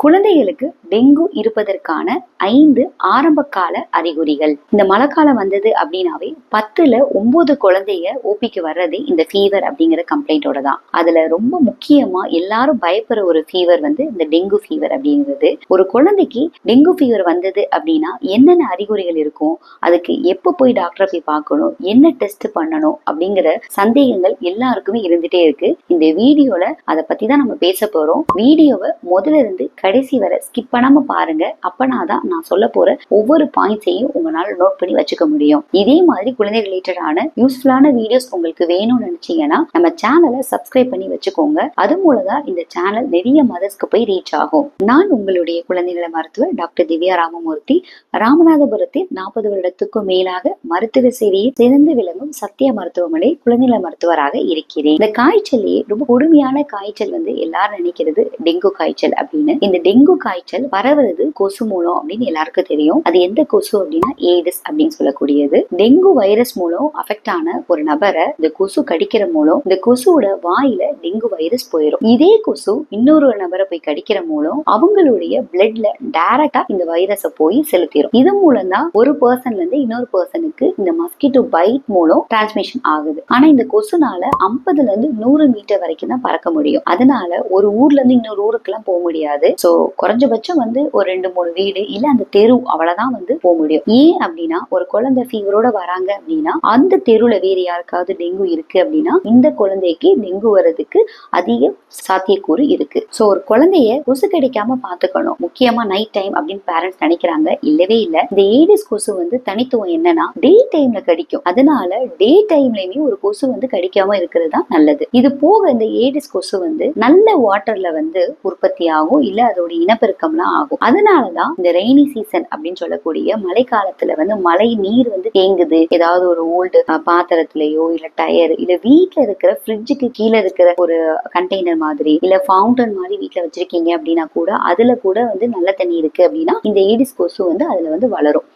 குழந்தைகளுக்கு டெங்கு இருப்பதற்கான 5 ஆரம்ப கால அறிகுறிகள். இந்த மழை காலம் வந்தது அப்படின்னாவே 10ல் 9 குழந்தைங்க ஓபிக்கு வர்றது இந்த ஃபீவர் அப்படிங்கிற கம்ப்ளைண்டோட தான். அதுல ரொம்ப முக்கியமா எல்லாரும் பயப்படுற ஒரு ஃபீவர் வந்து இந்த டெங்கு ஃபீவர் அப்படிங்கிறது. ஒரு குழந்தைக்கு டெங்கு ஃபீவர் வந்தது அப்படின்னா என்னென்ன அறிகுறிகள் இருக்கும், அதுக்கு எப்ப போய் டாக்டரை போய் பார்க்கணும், என்ன டெஸ்ட் பண்ணணும் அப்படிங்கிற சந்தேகங்கள் எல்லாருக்குமே இருந்துட்டே இருக்கு. இந்த வீடியோல அதை பத்தி தான் நம்ம பேச போறோம். வீடியோவை முதல்ல இருந்து கடைசி வரை ஸ்கிப் பண்ணாம பாருங்க. அப்பனாதான் நான் சொல்ல போற ஒவ்வொரு பாயிண்ட்ஸையும் உங்களால நோட் பண்ணி வச்சுக்க முடியும். இதே மாதிரி குழந்தை ரிலேட்டடான யூஸ்ஃபுல்லான வீடியோஸ் உங்களுக்கு வேணும்னு நினைச்சீங்கன்னா நம்ம சேனலை சப்ஸ்கிரைப் பண்ணி வச்சுக்கோங்க. அது மூலதான் இந்த சேனல் நிறைய மதர்ஸ்க்கு போய் ரீச் ஆகும். நான் உங்களுடைய குழந்தைகள மருத்துவர் டாக்டர் திவ்யா ராமமூர்த்தி, ராமநாதபுரத்தில் 40 வருடத்துக்கும் மேலாக மருத்துவ சேவையை சிறந்து விளங்கும் சத்திய மருத்துவமனை குழந்தைகள மருத்துவராக இருக்கிறேன். இந்த காய்ச்சலையே ரொம்ப கொடுமையான காய்ச்சல் வந்து எல்லாரும் நினைக்கிறது டெங்கு காய்ச்சல் அப்படின்னு. இந்த டெங்கு காய்ச்சல் பரவுறது கொசு மூலம் அப்படின்னு எல்லாருக்கும் தெரியும். அது எந்த கொசு அப்படின்னா ஏடிஸ் அப்படின்னு சொல்லக்கூடியது. டெங்கு வைரஸ் மூலம் அஃபெக்ட் ஆன ஒரு நபரை இந்த கொசு கடிக்கிற மூலம் இந்த கொசுவோட வாயில டெங்கு வைரஸ் போயிடும். இதே கொசு இன்னொரு நபரை போய் கடிக்கிற மூலம் அவங்களுடைய பிளட்ல டைரக்டா இந்த வைரஸை போய் செலுத்திடும். இது மூலம் தான் ஒரு பர்சன்ல இருந்து இன்னொரு பர்சனுக்கு இந்த மஸ்கிட்டோ பைட் மூலம் டிரான்ஸ்மிஷன் ஆகுது. ஆனா இந்த கொசுனால 50ல இருந்து 100 மீட்டர் வரைக்கும் தான் பறக்க முடியும். அதனால ஒரு ஊர்ல இருந்து இன்னொரு ஊருக்கு எல்லாம் போக முடியாது. சோ குறைஞ்சபட்சம் வந்து ஒரு 2-3 வீடு இல்ல அந்த தெரு அவ்வளவுதான் வந்து போக முடியும். ஏன் அப்படின்னா ஒரு குழந்தை ஃபீவரோட வராங்க அப்படின்னா அந்த தெருவுல வேற யாருக்காவது டெங்கு இருக்கு அப்படின்னா இந்த குழந்தைக்கு டெங்கு வர்றதுக்கு அதிக சாத்தியக்கூறு இருக்கு. சோ ஒரு குழந்தைய கொசு கிடைக்காம பாத்துக்கணும். முக்கியமா நைட் டைம் அப்படின்னு பேரண்ட்ஸ் நினைக்கிறாங்க. இல்லவே இல்ல. இந்த ஏடிஸ் கொசு வந்து தனித்துவம் என்னன்னா டே டைம்ல கடிக்கும். அதனால டே டைம்லயுமே ஒரு கொசு வந்து கடிக்காம இருக்கிறது தான் நல்லது. இது போக இந்த ஏடிஸ் கொசு வந்து நல்ல வாட்டர்ல வந்து உற்பத்தி ஆகும், இல்ல அதோட இனப்பெருக்கம்லாம் ஆகும். அதனாலதான் இந்த ரெய்னி சீசன் அப்படின்னு சொல்லக்கூடிய மழை காலத்துல வந்து மழை நீர் வந்து தேங்குது, ஏதாவது ஒரு ஓல்டு பாத்திரத்திலயோ இல்ல டயர் இல்ல வீட்டுல இருக்கிற ஃப்ரிட்ஜுக்கு கீழே இருக்கிற ஒரு கண்டெய்னர் மாதிரி இல்ல ஃபவுண்டன் மாதிரி வீட்டுல வச்சிருக்கீங்க அப்படின்னா கூட அதுல கூட வந்து நல்ல தண்ணி இருக்கு அப்படின்னா இந்த ஏடிஸ் கொசு வந்து அதுல வந்து வளரும்.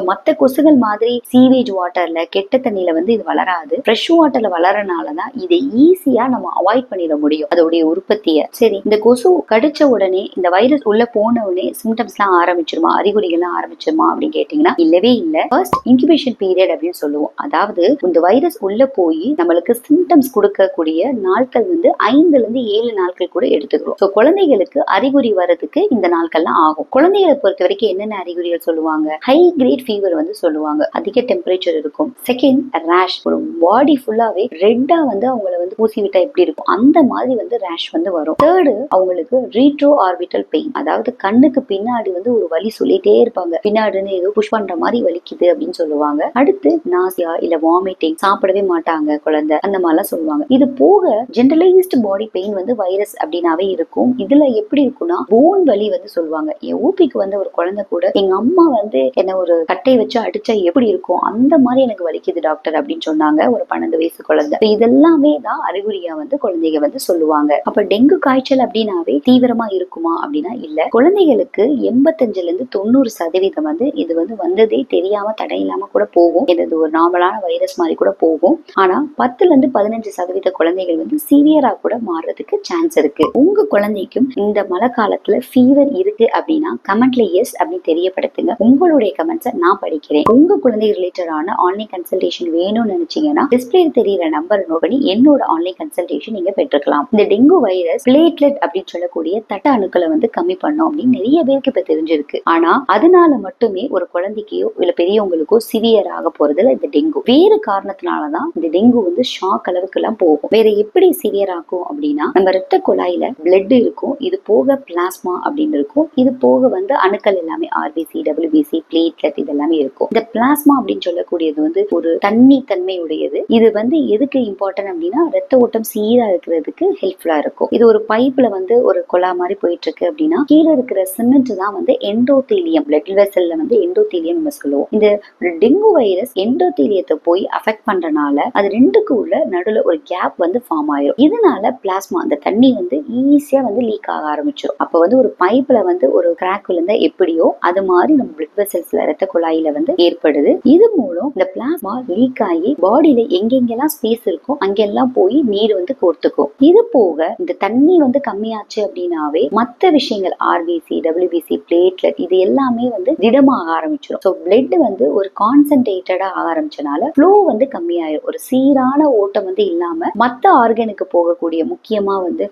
மத்த கொசுகள் மாதிரி சீவேஜ் வாட்டர்ல கெட்ட தண்ணியில வந்து இது வளராது. ஃப்ரெஷ் வாட்டர்ல வளரனாலதான் இதை ஈஸியா நம்ம அவாய்ட் பண்ணிட முடியும் அதோடைய உற்பத்திய. சரி, இந்த கொசு கடிச்ச உடனே இந்த வைரஸ் உள்ள போன உடனே சிம்டம்ஸ் எல்லாம் ஆரம்பிச்சிருமா, அறிகுறிகள்லாம் ஆரம்பிச்சிருமா அப்படின்னு கேட்டீங்கன்னா இல்லவே இல்ல. ஃபர்ஸ்ட் இன்குபேஷன் பீரியட் அப்படின்னு சொல்லுவோம். அதாவது இந்த வைரஸ் உள்ள போய் நம்மளுக்கு சிம்டம்ஸ் கொடுக்கக்கூடிய நாட்கள் வந்து 5ல இருந்து 7 நாட்கள் கூட எடுத்துக்கிறோம். குழந்தைகளுக்கு அறிகுறி வர்றதுக்கு இந்த நாட்கள்லாம் ஆகும். குழந்தைகளை பொறுத்த வரைக்கும் என்னென்ன அறிகுறிகள் சொல்லுவாங்க, ஹை கிரேட் ஃபீவர் வந்து சொல்லுவாங்க, அதிக டெம்பரேச்சர் இருக்கும். செகண்ட் ரேஷ், ஒரு பாடி ஃபுல்லாவே ரெட்டா வந்து அவங்கள வந்து பூசி விட்டா எப்படி இருக்கும் அந்த மாதிரி வந்து ரேஷ் வந்து வரும். தேர்டு, அவங்களுக்கு ரீட்ரோ ஆர்பிட்டல் பெயின், அதாவது கண்ணுக்கு பின்னாடி வந்து ஒரு வலி சொல்லிட்டே இருப்பாங்க, பின்னாடின்னு ஏதோ புஷ் பண்ற மாதிரி வலிக்குது அப்படின்னு சொல்லுவாங்க. அடுத்து நாசியா இல்ல வாமிட்டிங், சாப்பிடவே மாட்டாங்க குழந்தை, அந்த மாதிரிலாம் சொல்லுவாங்க. இது போக ஜெனரலைஸ்டு பாடி பெயின் வந்து வைரஸ் அப்படின்னாவே இருக்கும். இதுல எப்படி இருக்கும்னா போன் வலி வந்து சொல்லுவாங்க. என் ஊபிக்கு வந்து ஒரு குழந்தை கூட எங்க அம்மா வந்து என்ன ஒரு கட்டை வச்சு அடிச்சா எப்படி இருக்கும் அந்த மாதிரி எனக்கு வலிக்குது டாக்டர் அப்படின்னு சொன்னாங்க, ஒரு 12 வயசு குழந்தை. இதெல்லாமே தான் அறிகுறியா வந்து குழந்தைங்க வந்து சொல்லுவாங்க. அப்ப டெங்கு காய்ச்சல் அப்படின்னாவே தீவிரமா இருக்குமா அப்படின்னா இல்ல. குழந்தைகளுக்கு 85ல இருந்து 90% வந்து இது வந்து வந்ததே தெரியாம தடையில்லாம கூட போகும். இது ஒரு நார்மலான வைரஸ் மாதிரி கூட போகும். ஆனா 10ல இருந்து 15% குழந்தைகள் வந்து சீவியரா கூட மாறுறதுக்கு சான்ஸ் இருக்கு. உங்க குழந்தைக்கும் இந்த மழை காலத்துல ஃபீவர் இருக்கு அப்படின்னா கமெண்ட்ல எஸ் அப்படின்னு தெரியப்படுத்துங்க. உங்களுடைய கமெண்ட்ஸை நான் படிக்கிறேன். உங்க குழந்தை ரிலேட்டடான ஆன்லைன் கன்சல்டேஷன் வேணும்னு நினைச்சீங்கன்னா டிஸ்பிளே தெரியுற நம்பர் நோட் பண்ணி என்னோட ஆன்லைன் கன்சல்டேஷன் நீங்க பெற்றுக்கலாம். இந்த டெங்கு வைரஸ் பிளேட்லெட் அப்படின்னு சொல்லக்கூடிய தட்ட அணுக்களை வந்து கம்மி பண்ணும் அப்படின்னு நிறைய பேருக்கு இப்ப தெரிஞ்சிருக்கு. ஆனா அதனால மட்டுமே ஒரு குழந்தைக்கோ இல்ல பெரியவங்களுக்கோ சிவியர் ஆக போறதுல இந்த டெங்கு வேறு காரணத்தினாலதான் இந்த டெங்கு வந்து ஷாக் அளவுக்கு எல்லாம் போகும். வேற எப்படி சிவியர் ஆகும் அப்படின்னா நம்ம ரத்த குழாயில பிளட் இருக்கும், இது போக பிளாஸ்மா அப்படின்னு இருக்கும், இது போக வந்து அணுக்கள் எல்லாமே ஆர்பிசி டபிள்யூபிசி பிளேட்லெட் இதெல்லாமே இருக்கும். இந்த பிளாஸ்மா அப்படின்னு சொல்லக்கூடியது வந்து ஒரு தண்ணி தன்மை உடையது. இது வந்து எதுக்கு இம்பார்ட்டன்ட் அப்படின்னா ரத்த ஓட்டம் சீரா இருக்கிறதுக்கு ஹெல்ப்ஃபுல்லா இருக்கும். இது ஒரு பைப்ல வந்து ஒரு குழா மாதிரி போயிட்டு இருக்கு அப்படின்னா கீழே இருக்கிற சிமெண்ட் தான் வந்து எண்டோதீலியம், பிளட் வெசல்ல வந்து எண்டோதீலியம் நம்ம சொல்லுவோம். இந்த டெங்கு வைரஸ் எண்டோதீலியத்தை போய் அஃபெக்ட் பண்றனால அது ரெண்டுக்கு உள்ள நடுவுல ஒரு கேப் வந்து ஃபார்ம் ஆயிரும். இதனால பிளாஸ்மா அந்த தண்ணி வந்து ஈஸியா வந்து லீக் ஆக ஆரம்பிச்சிடும். அப்ப வந்து ஒரு பைப்ல வந்து ஒரு கிராக் விழுந்தா எப்படியோ அது மாதிரி நம்ம பிளட் வெசல்ஸ்ல ரத்த குழாயில வந்து ஏற்படுது. இது மூலம் இந்த பிளாஸ்மா லீக் ஆகி பாடியில எங்கெங்கெல்லாம் ஸ்பேஸ் இருக்கும் அங்கெல்லாம் போய் நீர் வந்து கோர்த்துக்கும். இது போக இந்த தண்ணி வந்து கம்மியாச்சு அப்படின்னாவே மற்ற விஷயங்கள் ஆர்பிசி, டபிள்யூபிசி, பிளேட்லெட் இது எல்லாமே வந்து திடமாக ஆரம்பிச்சிடும். ஸோ பிளட் வந்து ஒரு கான்சென்ட்ரேட்டடா ஆரம்பிச்சனால ஃப்ளோ வந்து கம்மியாயிரும். ஒரு சீரான ஓட்டம் வந்து இல்லாம மற்ற ஆர்கனுக்கு போகக்கூடிய, முக்கியமா வந்து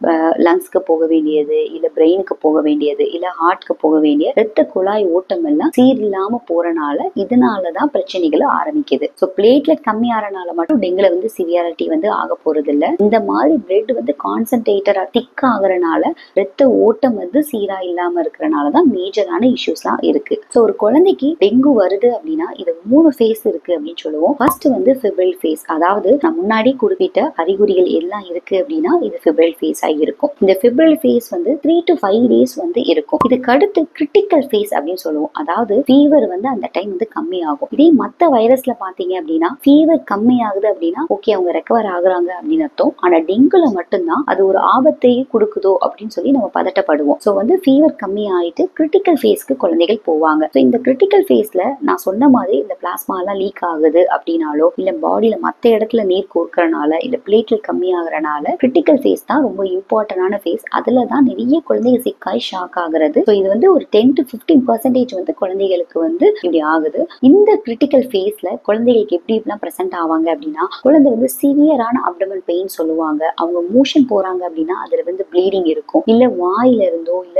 லங்ஸ்க்கு போக வேண்டியது, இல்ல பிரெயினுக்கு போக வேண்டியது, இல்ல ஹார்ட்க்கு போக வேண்டிய இரத்த குழாய் ஓட்டம் எல்லாம் சீர் இல்லாம போறனால இதனாலதான் பிரச்சனைகள் ஆரம்பிக்குது. ஸோ பிளேட்லெட் கம்மியாறனால மட்டும் டெங்குல வந்து சிவியாரிட்டி வந்து ஆக போறது இல்ல. இந்த மாதிரி பிளட் வந்து கான்சென்ட்ரேட்டடா திக் ஆகுறனால ரத்த ஓட்டம் வந்து சீரா இல்லாம இருக்கிறனாலதான் மேஜரான இஷ்யூஸ்லாம் இருக்கு. ஸோ ஒரு குழந்தைக்கு டெங்கு வருது அப்படின்னா இது 3 ஃபேஸ் இருக்கு அப்படின்னு சொல்லுவோம். ஃபர்ஸ்ட் வந்து ஃபிப்ரைல் ஃபேஸ், அதாவது நான் முன்னாடி குறிப்பிட்ட அறிகுறிகள் எல்லாம் இருக்கு அப்படின்னா இது ஃபிப்ரைல் ஃபேஸ் ஆகி இருக்கும். இந்த ஃபிப்ரைல் ஃபேஸ் வந்து 3 to 5 days வந்து இருக்கும். இதுக்கு அடுத்து கிரிட்டிக்கல் ஃபேஸ் அப்படின்னு சொல்லுவோம். அதாவது ஃபீவர் வந்து அந்த டைம் வந்து கம்மி ஆகும். இதே மத்த வைரஸ்ல பாத்தீங்க அப்படின்னா ஃபீவர் கம்மி ஆகுது அப்படின்னா ஓகே அவங்க ரெக்கவர் ஆகுறாங்க அப்படின்னு அர்த்தம். ஆனா டெங்குல மட்டும்தான் அது ஒரு ஆபத்தை கொடுக்குதோ அப்படின்னு சொல்லி நம்ம பதட்டப்படுவோம். ஸோ வந்து ஃபீவர் கம்மி ஆயிட்டு கிரிட்டிக்கல் ஃபேஸ்க்கு குழந்தைகள் போவாங்க. ஸோ இந்த கிரிட்டிக்கல் ஃபேஸ்ல நான் சொன்ன மாதிரி இந்த பிளாஸ்மா எல்லாம் லீக் ஆகுது அப்படின்னாலோ இல்ல பாடியில மத்த இடத்துல நீர் கோர்க்கறனால இல்ல பிளேட்லெட் கம்மி ஆகுறனால கிரிட்டிக்கல் ஃபேஸ் தான் ரொம்ப இம்பார்ட்டன்டான ஃபேஸ். அதுல தான் நிறைய குழந்தைகள் சிக்காய் ஷாக் ஆகுறது. ஸோ இது வந்து ஒரு 10 to 15% வந்து குழந்தைகளுக்கு வந்து இப்படி ஆகுது. இந்த கிரிட்டிக்கல் ஃபேஸ்ல குழந்தைகளுக்கு எப்படி இப்படிலாம் பிரசன்ட் ஆவாங்க அப்படின்னா குழந்தை வந்து சிவியரான அப்டமன் பெயின் சொல்லுவாங்க. அவங்க மோஷன் போறாங்க அப்படின்னா அதுல வந்து ப்ளீடிங் இருக்கும். இல்ல வாயில இருந்தோ இல்ல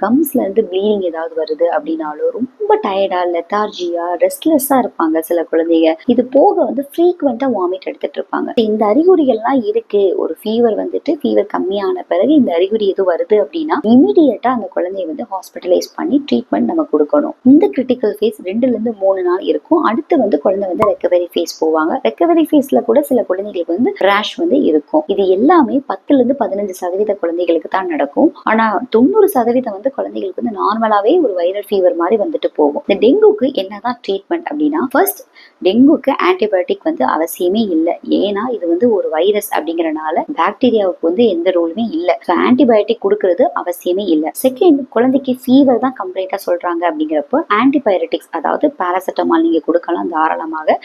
கம்ஸ்ல இருந்து ப்ளீடிங் ஏதாவது வருது அப்படின்னாலும் ரொம்ப டயர்டா, லெத்தார்ஜியா, ரெஸ்ட்லெஸ்ஸா இருப்பாங்க சில குழந்தைங்க. இது போக வந்து ஃப்ரீக்வெண்டா வாமிட் எடுத்துட்டு இருப்பாங்க. இந்த அறிகுறிகள்லாம் இருக்கு. ஒரு ஃபீவர் வந்துட்டு ஃபீவர் கம்மியான பிறகு இந்த அறிகுறி எது வருது அப்படின்னா இமீடியட்டா அந்த குழந்தைய வந்து ஹாஸ்பிட்டலைஸ் பண்ணி ட்ரீட்மெண்ட் நம்ம கொடுக்கணும். இந்த கிரிட்டிக்கல் ஃபேஸ் 2 to 3 நாள் இருக்கும். அடுத்து வந்து குழந்தை வந்து ரெக்கவரி ஃபேஸ் போவாங்க. ரெக்கவரி ஃபேஸ்ல கூட சில குழந்தைகளுக்கு வந்து ரேஷ் வந்து இருக்கும். இது எல்லாமே 10 to 15% குழந்தைகளுக்கு தான் நடக்கும். ஆனா 90% வந்து குழந்தைகளுக்கு வந்து நார்மலாவே ஒரு வைரல் ஃபீவர் மாதிரி வந்துட்டு போகும். இந்த டெங்குக்கு என்னதான் ட்ரீட்மெண்ட் அப்படின்னா ஃபர்ஸ்ட் டெங்குக்கு ஆன்டிபயோட்டிக் வந்து அவசியமே இல்லை. ஏன்னா இது வந்து ஒரு வைரஸ் அப்படிங்கறனால பாக்டீரியாவுக்கு வந்து எந்த ரோலுமே இல்லை. ஆன்டிபயோட்டிக் கொடுக்கறது அவசியமே இல்லை. செகண்ட், குழந்தைக்கு ஃபீவர் தான் கம்ப்ளீட்டா சொல்றாங்க அப்படிங்கிறப்போ ஆன்டிபயோட்டிக்ஸ் அதாவது பாராசெட்டமால் நீங்க கொடுக்கலாம் தாராளமாக.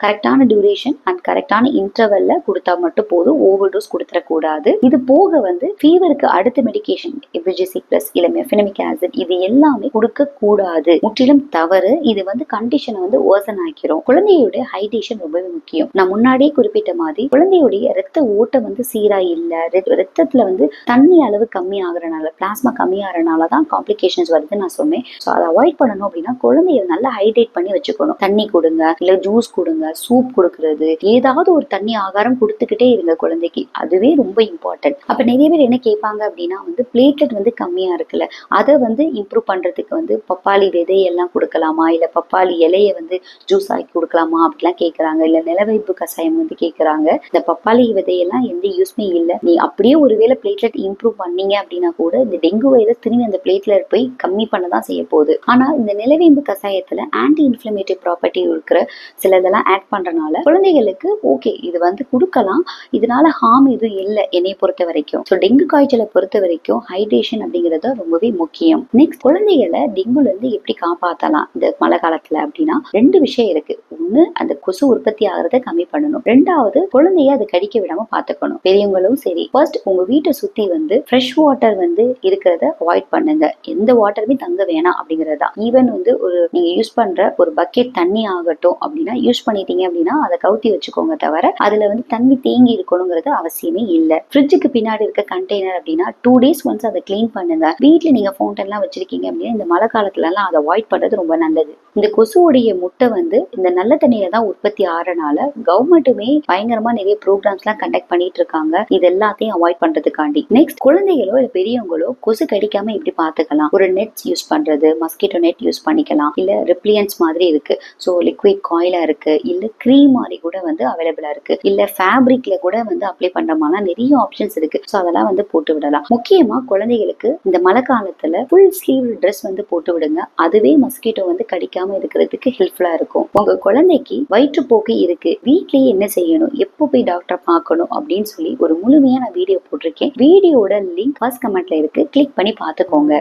கரெக்டான டியூரேஷன் அண்ட் கரெக்டான இன்டர்வல்ல கொடுத்தா மட்டும் போதும். ஓவர் டோஸ் கொடுத்துடக்கூடாது. இது போக வந்து ஃபீவருக்கு அடுத்த மெடிகேஷன் எபிஜெசிக் பிளஸ் இல்ல மெஃபெனமிக் ஆசிட் இது எல்லாமே கொடுக்க கூடாது. முற்றிலும் தவறு. இது வந்து கண்டிஷனை வந்து ஓசன் ஆக்கிரும். குழந்தையுடைய ஹைட்ரேஷன் ரொம்பவே முக்கியம். நான் முன்னாடியே குறிப்பிட்ட மாதிரி குழந்தையுடைய ரத்த ஓட்டம் வந்து சீரா இல்ல, ரத்தத்துல வந்து தண்ணி அளவு கம்மி ஆகுறனால பிளாஸ்மா கம்மி ஆகுறனாலதான் காம்ப்ளிகேஷன்ஸ் வருதுன்னு நான் சொன்னேன். ஸோ அதை அவாய்ட் பண்ணணும் அப்படின்னா குழந்தைய நல்லா ஹைட்ரேட் பண்ணி வச்சுக்கணும். தண்ணி கொடுங்க, இல்ல ஜூஸ் கொடுங்க, சூப் கொடுக்கறது, ஏதாவது ஒரு தண்ணி ஆகாரம் கொடுத்துக்கிட்டே இருங்க குழந்தைக்கு. அதுவே ரொம்ப இம்பார்ட்டன்ட். அப்ப நிறைய பேர் என்ன கேட்பாங்க அப்படின்னா வந்து பிளேட்லெட் வந்து கம்மியா இருக்குல்ல, அதை வந்து இம்ப்ரூவ் பண்றதுக்கு வந்து பப்பாளி விதையெல்லாம் கொடுக்கலாமா, இல்ல பப்பாளி இலைய வந்து ஜூஸ் ஆக்கி கொடுக்கலாமா அப்படிலாம் கேட்கறாங்க. இல்ல நிலவேம்பு கஷாயம் வந்து கேட்கறாங்க. இந்த பப்பாளி விதையெல்லாம் எந்த யூஸ்மே இல்லை. நீ அப்படியே ஒருவேளை பிளேட்லெட் இம்ப்ரூவ் பண்ணீங்க அப்படின்னா கூட இந்த டெங்கு வைரஸ் திரும்பி அந்த பிளேட்லெட் போய் கம்மி பண்ணதான் செய்ய போகுது. ஆனா இந்த நிலவேம்பு கஷாயத்துல ஆன்டி இன்ஃபிளமேட்டரி ப்ராப்பர்ட்டி இருக்கிற சில இதெல்லாம் ஆட் பண்றதுனால குழந்தைகளுக்கு ஓகே இது வந்து கொடுக்கலாம். இதனால ஹார்ம் எதுவும் இல்லை என்னை பொறுத்த வரைக்கும். ஸோ டெங்கு காய்ச்சலை பொறுத்த வரைக்கும் ஹைட்ரேஷன் அப்படிங்கிறது ரொம்பவே முக்கியம். நெக்ஸ்ட், குழந்தைகளை டெங்குல இருந்து எப்படி காப்பாற்றலாம் இந்த மழை காலத்துல அப்படின்னா 2 விஷயம் இருக்கு. ஒண்ணு, அந்த கொசு உற்பத்தி ஆகிறத கம்மி பண்ணணும். 2வது, குழந்தைய அதை கடிக்க விடாம பாத்துக்கணும். பெரியவங்களும் சரி. ஃபர்ஸ்ட், உங்க வீட்டை சுத்தி வந்து ஃப்ரெஷ் வாட்டர் வந்து இருக்கிறத அவாய்ட் பண்ணுங்க. எந்த வாட்டருமே தங்க வேணாம் அப்படிங்கறதா. ஈவன் வந்து ஒரு நீங்க யூஸ் பண்ற ஒரு பக்கெட் தண்ணி ஆகட்டும் அப்படின்னா யூஸ் பண்ணிட்டீங்க அப்படின்னா அதை கவுத்தி வச்சுக்கோங்க. தவிர அதுல வந்து தண்ணி தேங்கி இருக்கணுங்கிறது அவசியமே இல்லை. ஃப்ரிட்ஜுக்கு பின்னாடி இருக்க கண்டெய்னர் அப்படின்னா 2 days ஒன்ஸ் அதை கிளீன் பண்ணுங்க. வீட்டுல நீங்க ஃபவுண்டன் எல்லாம் வச்சிருக்கீங்க அப்படின்னா இந்த மழை காலத்துல எல்லாம் அதை அவாய்ட் பண்றது ரொம்ப நல்லது. இந்த கொசுவுடைய முட்டை வந்து இந்த நல்ல தண்ணியில தான் உற்பத்தி ஆறனால கவர்மெண்ட்டுமே பயங்கரமா நிறைய ப்ரோக்ராம்ஸ் எல்லாம் கண்டக்ட் பண்ணிட்டு இருக்காங்க இது எல்லாத்தையும் அவாய்ட் பண்றதுக்காண்டி. நெக்ஸ்ட், குழந்தைகளோ இல்ல பெரியவங்களோ கொசு கடிக்காம எப்படி பாத்துக்கலாம்? ஒரு நெட் யூஸ் பண்றது, மஸ்கிட்டோ நெட் யூஸ் பண்ணிக்கலாம். இல்ல ரிப்ளியன்ஸ் மாதிரி இருக்கு. ஸோ லிக்விட் காயிலா இருக்கு, இல்ல கிரீம் மாதிரி கூட வந்து அவைலபிளா இருக்கு, இல்ல ஃபேப்ரிக்ல கூட வந்து அப்ளை பண்றமான நிறைய ஆப்ஷன்ஸ் இருக்கு. ஸோ அதெல்லாம் வந்து போட்டு விடலாம். முக்கியமா குழந்தைகளுக்கு இந்த மழை காலத்துல ஃபுல் ஸ்லீவ் ட்ரெஸ் வந்து போட்டு விடுங்க. அதுவே மஸ்கிட்டோ வந்து கடிக்காம இருக்கிறதுக்கு ஹெல்ப்ஃபுல்லா இருக்கும். உங்க குழந்தைக்கு வயிற்றுப்போக்கு இருக்கு, வீட்லயே என்ன செய்யணும், எப்போ போய் டாக்டர் பார்க்கணும் அப்படின்னு சொல்லி ஒரு முழுமையான வீடியோ போட்டிருக்கேன். வீடியோட லிங்க் ஃபர்ஸ்ட் கமெண்ட்ல இருக்கு, கிளிக் பண்ணி பார்த்துக்கோங்க.